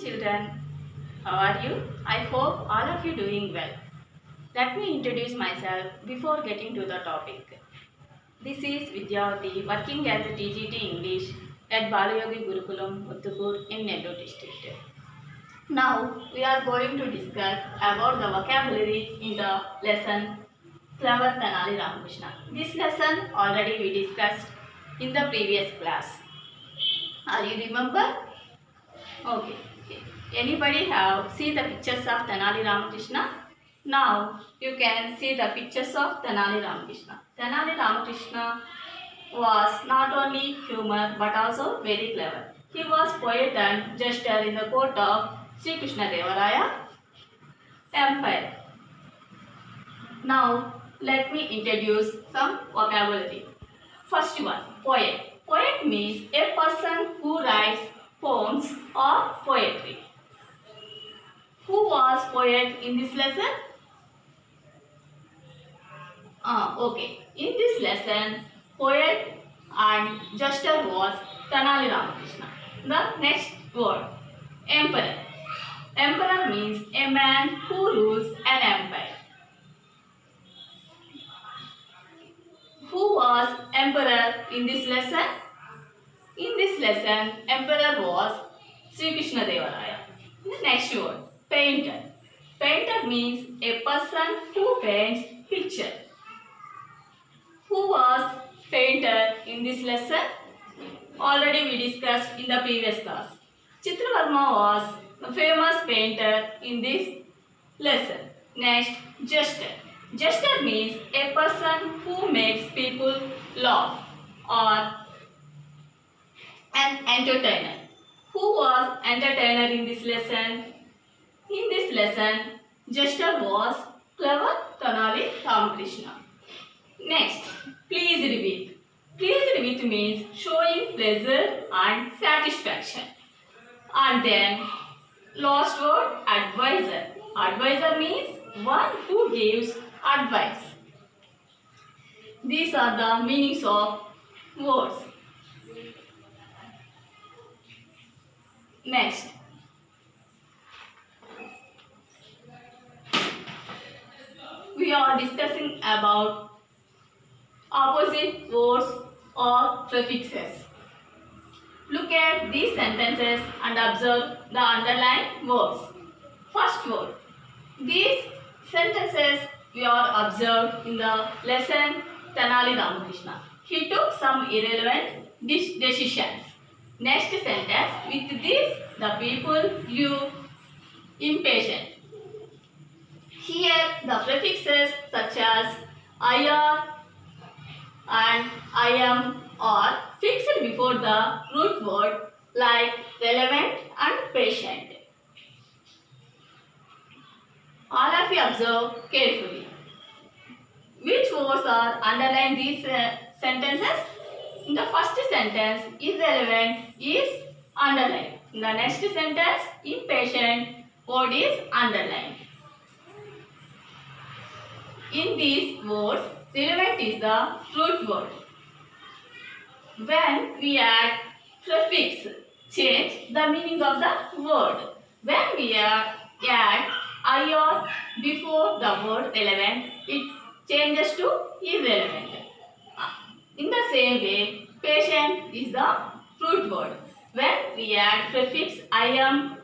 children. How are you? I hope all of you doing well. Let me introduce myself before getting to the topic. This is Vidyavati working as a TGT English at Balayogi Gurukulam, Muthukur in Nellore district. Now we are going to discuss about the vocabulary in the lesson Clever Tenali Ramakrishna. This lesson already we discussed in the previous class. Are you remember? Okay. Anybody have see the pictures of Tenali Ramakrishna? Now you can see the pictures of Tenali Ramakrishna. Tenali Ramakrishna was not only humor but also very clever. He was poet and jester in the court of Sri Krishna Devaraya Empire. Now let me introduce some vocabulary. First one, poet. Poet means a person who writes poems or poetry. Who was poet in this lesson? Okay. In this lesson, poet and jester was Tenali Ramakrishna. The next word, emperor. Emperor means a man who rules an empire. Who was emperor in this lesson? In this lesson, emperor was Sri Krishna Devaraya. The next word, painter. Painter means a person who paints picture. Who was painter in this lesson? Already we discussed in the previous class. Chitravarma was a famous painter in this lesson. Next, jester. Jester means a person who makes people laugh or an entertainer. Who was entertainer in this lesson? In this lesson, jester was Clever Tenali Ramakrishna. Next, please repeat. Please repeat means showing pleasure and satisfaction. And then, last word, advisor. Advisor means one who gives advice. These are the meanings of words. Next, we are discussing about opposite words or prefixes. Look at these sentences and observe the underlined words. First word. These sentences we are observed in the lesson Tenali Ramakrishna. He took some irrelevant decisions. Next sentence. With this, the people grew impatient. Here, the prefixes such as IR and IM are fixed before the root word like relevant and patient. All of you observe carefully. Which words are underlined these sentences? In the first sentence, irrelevant is underlined. In the next sentence, impatient word is underlined. In these words, relevant is the root word. When we add prefix, change the meaning of the word. When we add IR before the word relevant, it changes to irrelevant. In the same way, patient is the root word. When we add prefix IM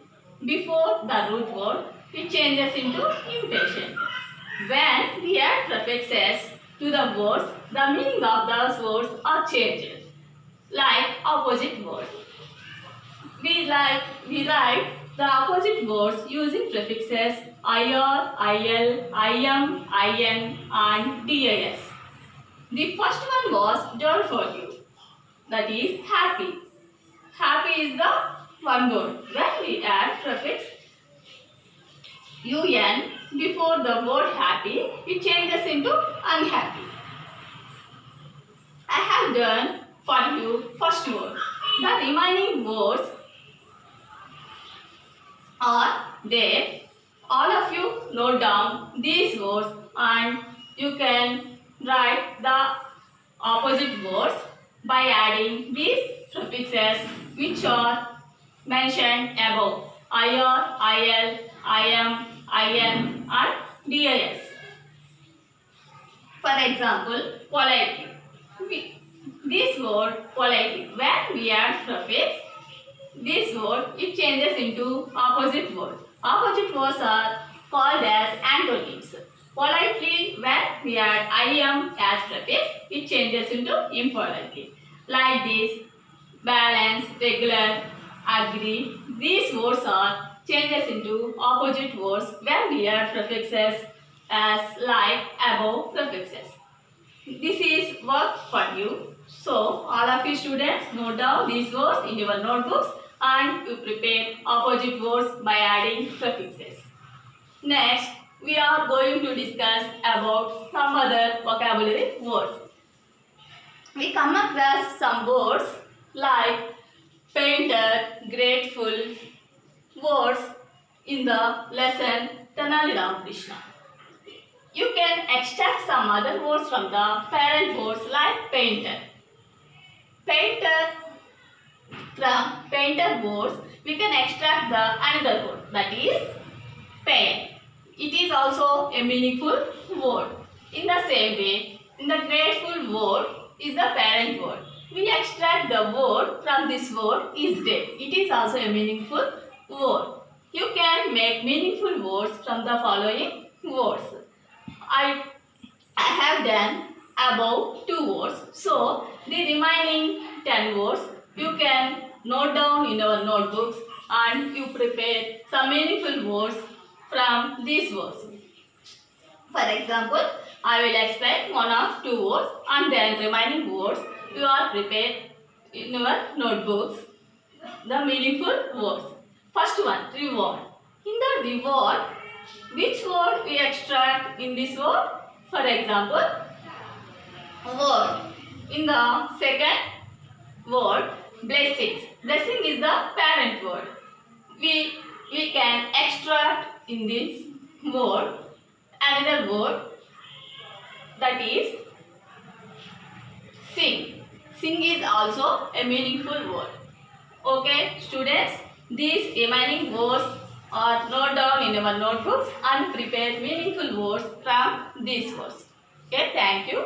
before the root word, it changes into impatient. When we add prefixes to the words, the meaning of those words are changed, like opposite words. We write the opposite words using prefixes IR, IL, IM, IN and DIS. The first one was done for you, that is happy. Happy is the one word. When we add prefix UN before the word happy, it changes into unhappy. I have done for you first word. The remaining words are there. All of you note down these words and you can write the opposite words by adding these prefixes which are mentioned above. IR, IL, IM, IN and DIS. For example, politely. This word politely, when we add suffix, this word it changes into opposite word. Opposite words are called as antonyms. Politely, when we add IM as suffix, it changes into impolitely. Like this, balance, regular, agree. These words are changes into opposite words when we add prefixes as like, above prefixes. This is work for you. So, all of you students note down these words in your notebooks and you prepare opposite words by adding prefixes. Next, we are going to discuss about some other vocabulary words. We come across some words like painter, grateful, words in the lesson Tenali Ramakrishna. You can extract some other words from the parent words like painter. Painter, from painter words, we can extract the another word, that is pen. It is also a meaningful word. In the same way, in the grateful word is the parent word. We extract the word from this word is dead. It is also a meaningful word. You can make meaningful words from the following words. I have done above 2 words. So, the remaining 10 words you can note down in your notebooks and you prepare some meaningful words from these words. For example, I will explain 1 or 2 words and then remaining words you are prepared in your notebooks the meaningful words. First one, reward. In the reward, which word we extract in this word? For example, word. In the second word, blessings. Blessing is the parent word. We can extract in this word another word, that is sing. Sing is also a meaningful word. Okay, students, these remaining words are note down in your notebooks and prepare meaningful words from these words. Okay, thank you.